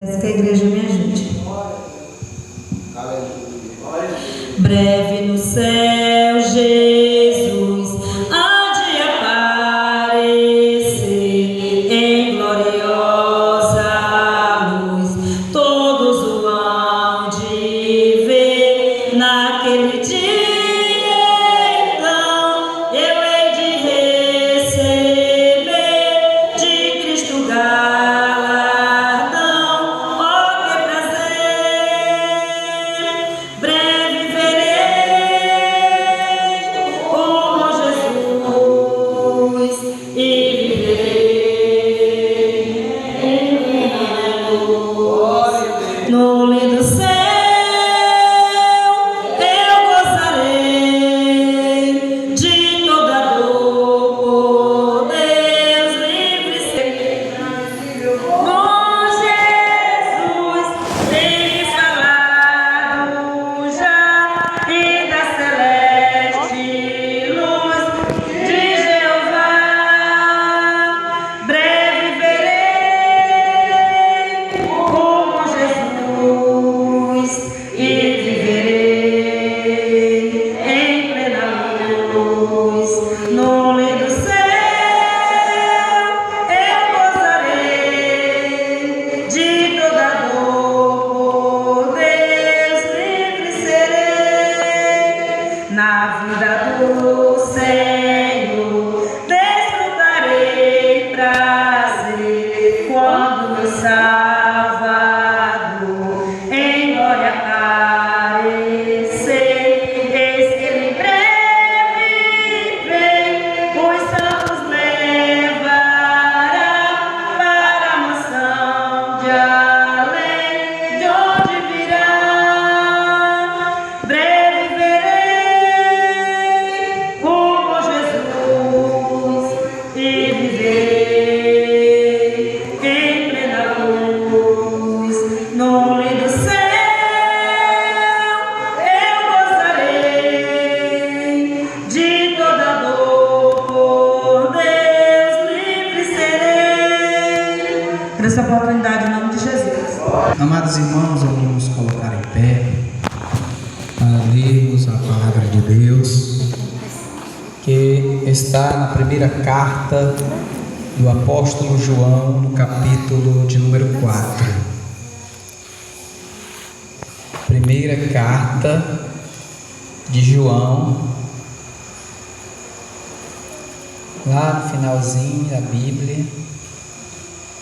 Que a igreja me ajude. Breve no céu, Jesus há de aparecer em gloriosa luz. Todos o hão de ver naquele dia. Então eu hei de receber de Cristo galardão. Oh, que prazer! Breve verei o bom Jesus e viverei no lindo céu. Eu gozarei de toda dor, por Deus livre ser. Bom Jesus, tem falado já e da celeste luz de Jeová. Breve verei o bom Jesus e viverei em plena luz no lindo céu. Eu gozarei de toda dor, por Deus livre serei. Na vida do Senhor desfrutarei prazer quando meu Salvador em glória aparecer. Eis que ele breve vem, os santos levará para a mansão de além, de onde virá. Breve verei o bom Jesus e viverei em plena luz no lindo céu. Eu gozarei de toda dor, por Deus livre serei. Por essa oportunidade, em nome de Jesus. Amados irmãos, vamos nos colocar em pé para lermos a palavra de Deus, que está na primeira carta do apóstolo João, no capítulo de número 4. Primeira carta de João, lá no finalzinho da Bíblia,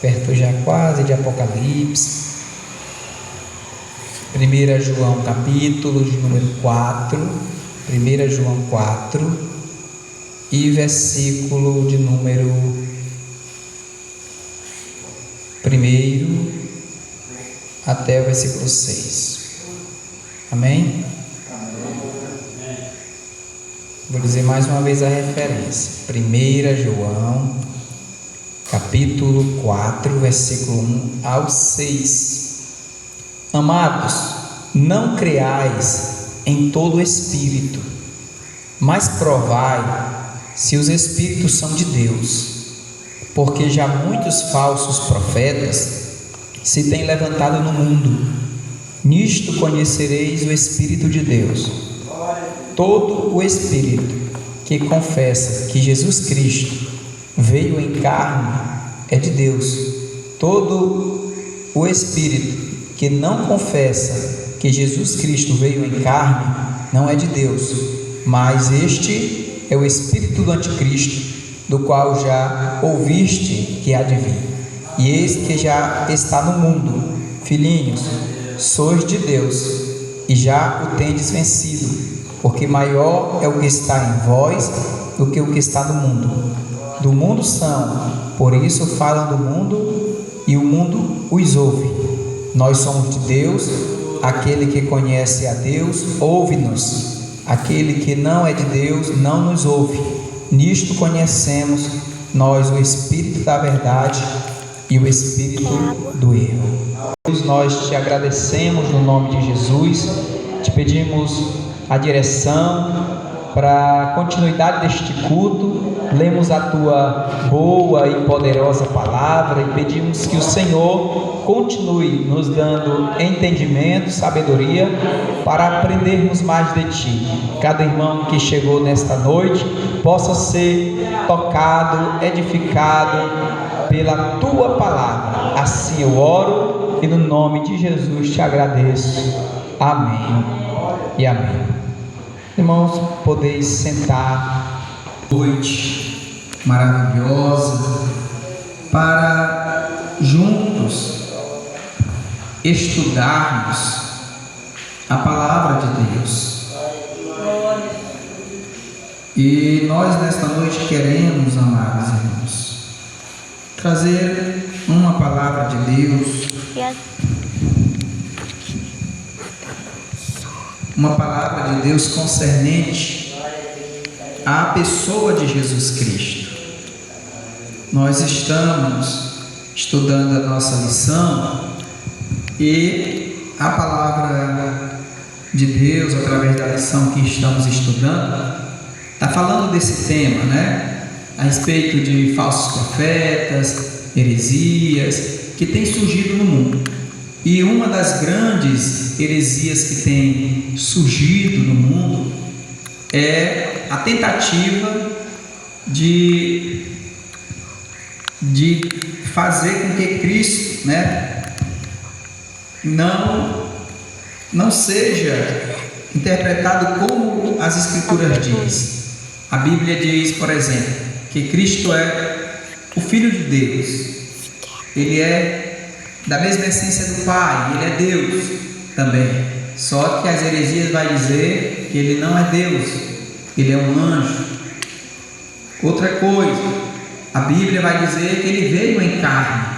perto já quase de Apocalipse. 1 João capítulo de número 4, 1 João 4 e versículo de número 1 até o versículo 6. Amém? Vou dizer mais uma vez a referência. 1 João capítulo 4, versículo 1 ao 6. Amados, não creais em todo espírito, mas provai se os espíritos são de Deus, porque já muitos falsos profetas se têm levantado no mundo. Nisto conhecereis o Espírito de Deus. Todo o espírito que confessa que Jesus Cristo veio em carne é de Deus. Todo o espírito que não confessa que Jesus Cristo veio em carne não é de Deus, mas este é o espírito do anticristo, do qual já ouviste que há de vir. E eis que já está no mundo. Filhinhos, sois de Deus e já o tendes vencido, porque maior é o que está em vós do que o que está no mundo. Do mundo são, por isso falam do mundo, e o mundo os ouve. Nós somos de Deus. Aquele que conhece a Deus ouve-nos. Aquele que não é de Deus não nos ouve. Nisto conhecemos nós o Espírito da verdade e o Espírito do erro. Deus, nós te agradecemos no nome de Jesus, te pedimos a direção para a continuidade deste culto, lemos a tua boa e poderosa palavra e pedimos que o Senhor continue nos dando entendimento, sabedoria para aprendermos mais de ti. Cada irmão que chegou nesta noite possa ser tocado, edificado pela tua palavra. Assim eu oro e no nome de Jesus te agradeço. Amém e amém. Irmãos, podeis sentar. Noite maravilhosa para juntos estudarmos a palavra de Deus. E nós nesta noite queremos, amados irmãos, trazer uma palavra de Deus, uma palavra de Deus concernente à pessoa de Jesus Cristo. Nós estamos estudando a nossa lição e a palavra de Deus, através da lição que estamos estudando, está falando desse tema, né? A respeito de falsos profetas, heresias que têm surgido no mundo. E uma das grandes heresias que tem surgido no mundo é a tentativa de fazer com que Cristo, né, não seja interpretado como as Escrituras diz. A Bíblia diz, por exemplo, que Cristo é o Filho de Deus. Ele é da mesma essência do Pai, Ele é Deus também. Só que as heresias vai dizer que Ele não é Deus, Ele é um anjo. Outra coisa, a Bíblia vai dizer que Ele veio em carne.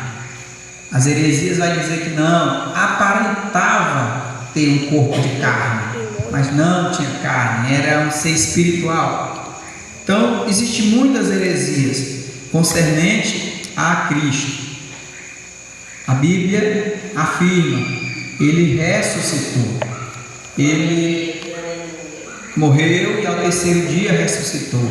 As heresias vai dizer que não, aparentava ter um corpo de carne, mas não tinha carne, era um ser espiritual. Então, existem muitas heresias concernente a Cristo. A Bíblia afirma, Ele ressuscitou, Ele morreu e ao terceiro dia ressuscitou.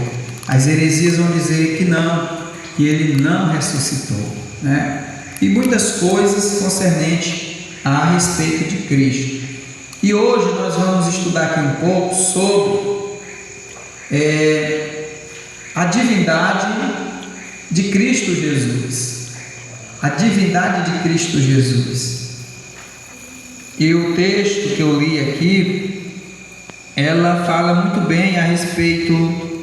As heresias vão dizer que não, que Ele não ressuscitou, né? E muitas coisas concernentes a respeito de Cristo. E hoje nós vamos estudar aqui um pouco sobre a divindade de Cristo Jesus. A divindade de Cristo Jesus. E o texto que eu li aqui, ela fala muito bem a respeito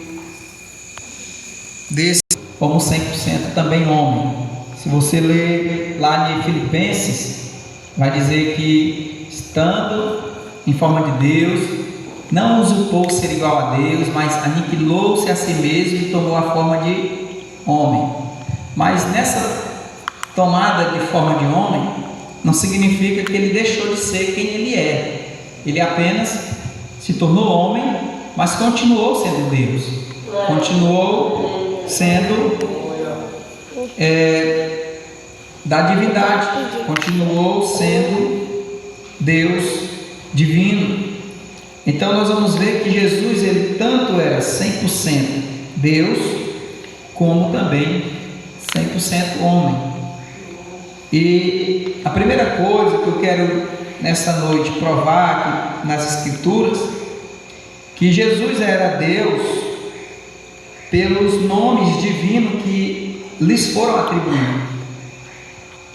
desse, como 100% também homem. Se você ler lá em Filipenses, vai dizer que estando em forma de Deus, não usurpou ser igual a Deus, mas aniquilou-se a si mesmo e tomou a forma de homem. Mas nessa tomada de forma de homem, não significa que ele deixou de ser quem ele é. Ele apenas se tornou homem, mas continuou sendo Deus. Continuou sendo da divindade. Continuou sendo Deus divino. Então nós vamos ver que Jesus, ele tanto era 100% Deus, como também 100% homem. E a primeira coisa que eu quero nessa noite provar aqui nas Escrituras, que Jesus era Deus pelos nomes divinos que lhes foram atribuídos.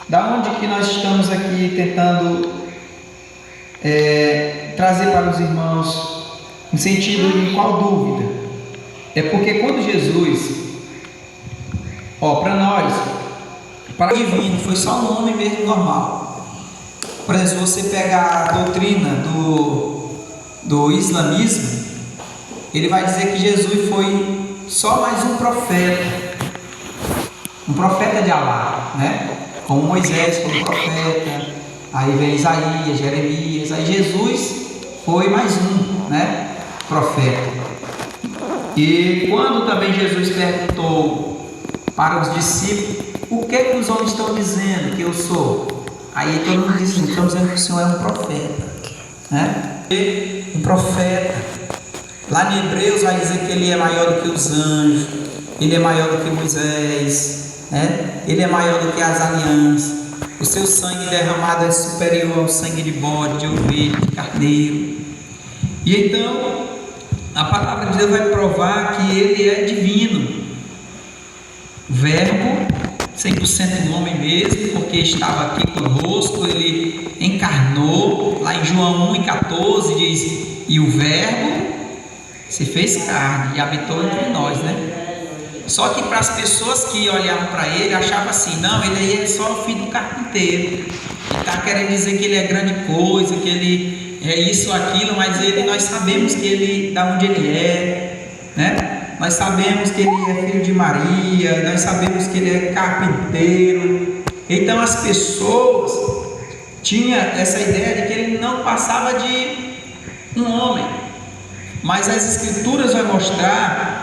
Da onde que nós estamos aqui tentando trazer para os irmãos no sentido de qual dúvida? É porque quando Jesus, para nós, para divino foi só um nome mesmo normal. Por exemplo, se você pegar a doutrina do islamismo, ele vai dizer que Jesus foi só mais um profeta de Alá, né? Como Moisés foi um profeta, aí vem Isaías, Jeremias, aí Jesus foi mais um, né? Profeta. E quando também Jesus perguntou para os discípulos, o que os homens estão dizendo que eu sou? Aí todo mundo disse, estão dizendo que o Senhor é um profeta, né? Um profeta. Lá em Hebreus vai dizer que ele é maior do que os anjos, Ele é maior do que Moisés, né? Ele é maior do que as alianças. O seu sangue derramado é superior ao sangue de bode, de ovelha, de carneiro. E então a palavra de Deus vai provar que ele é divino. O Verbo, 100% homem mesmo, porque estava aqui conosco, ele encarnou. Lá em João 1,14 diz: e o Verbo se fez carne e habitou entre nós, né? Só que para as pessoas que olhavam para ele, achavam assim: não, ele aí é só o filho do carpinteiro, ele está querendo dizer que ele é grande coisa, que ele é isso ou aquilo, mas ele, nós sabemos que ele, da onde ele é, né? Nós sabemos que ele é filho de Maria, nós sabemos que ele é carpinteiro. Então as pessoas tinham essa ideia de que ele não passava de um homem, mas as escrituras vão mostrar,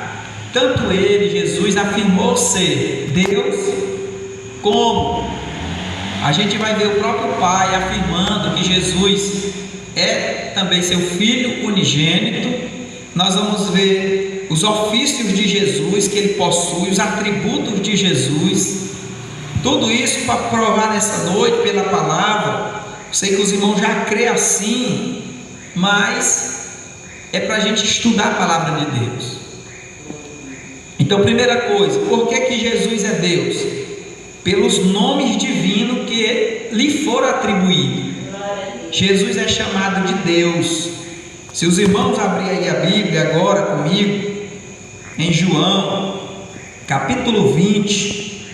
tanto ele, Jesus, afirmou ser Deus, como a gente vai ver o próprio Pai afirmando que Jesus é também seu Filho unigênito. Nós vamos ver os ofícios de Jesus que ele possui, os atributos de Jesus, tudo isso para provar nessa noite pela palavra. Sei que os irmãos já creem assim, mas é para a gente estudar a palavra de Deus. Então, primeira coisa, por que Jesus é Deus? Pelos nomes divinos que lhe foram atribuídos. Jesus é chamado de Deus. Se os irmãos abrirem aí a Bíblia agora comigo, em João, capítulo 20,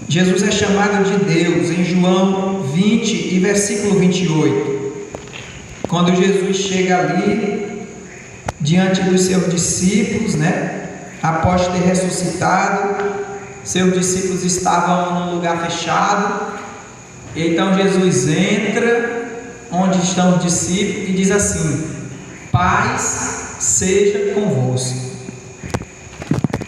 Jesus é chamado de Deus, em João 20 e versículo 28. Quando Jesus chega ali, diante dos seus discípulos, né? Após ter ressuscitado, seus discípulos estavam num lugar fechado. Então Jesus entra onde estão os discípulos e diz assim: paz seja convosco.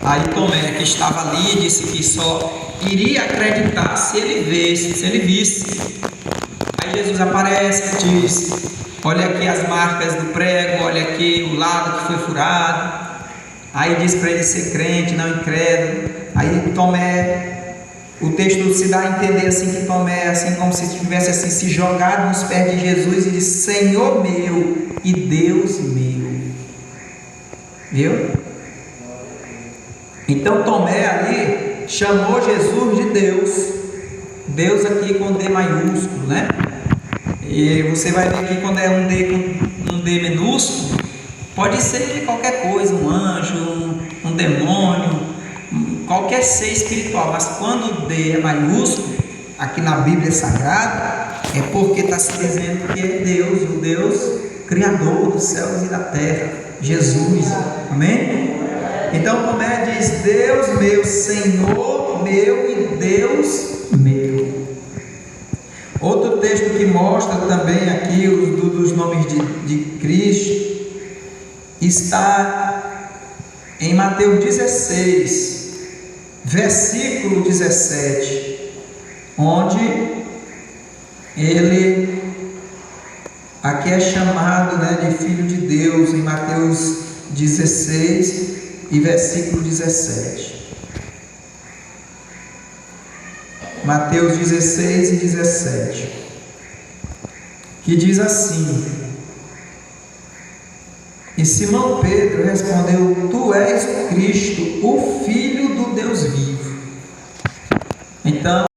Aí Tomé, que estava ali, disse que só iria acreditar se ele visse. Aí Jesus aparece e diz: olha aqui as marcas do prego, olha aqui o lado que foi furado. Aí diz para ele ser crente, não incrédulo. Aí Tomé, o texto se dá a entender assim que Tomé, assim como se tivesse assim se jogado nos pés de Jesus e disse: Senhor meu e Deus meu. Viu? Então Tomé ali chamou Jesus de Deus. Deus aqui com D maiúsculo, né? E você vai ver que quando é um D minúsculo, pode ser qualquer coisa, um anjo, um demônio, qualquer ser espiritual, mas quando o D é maiúsculo, aqui na Bíblia Sagrada, é porque está se dizendo que é Deus, o Deus Criador dos céus e da terra, Jesus, amém? Então Tomé diz: Deus meu, Senhor meu e Deus meu. Outro texto que mostra também aqui dos nomes de Cristo está em Mateus 16, versículo 17, onde ele aqui é chamado, né, de Filho de Deus, em Mateus 16 e versículo 17. Mateus 16 e 17, que diz assim: e Simão Pedro respondeu: tu és o Cristo, o Filho do Deus vivo. Então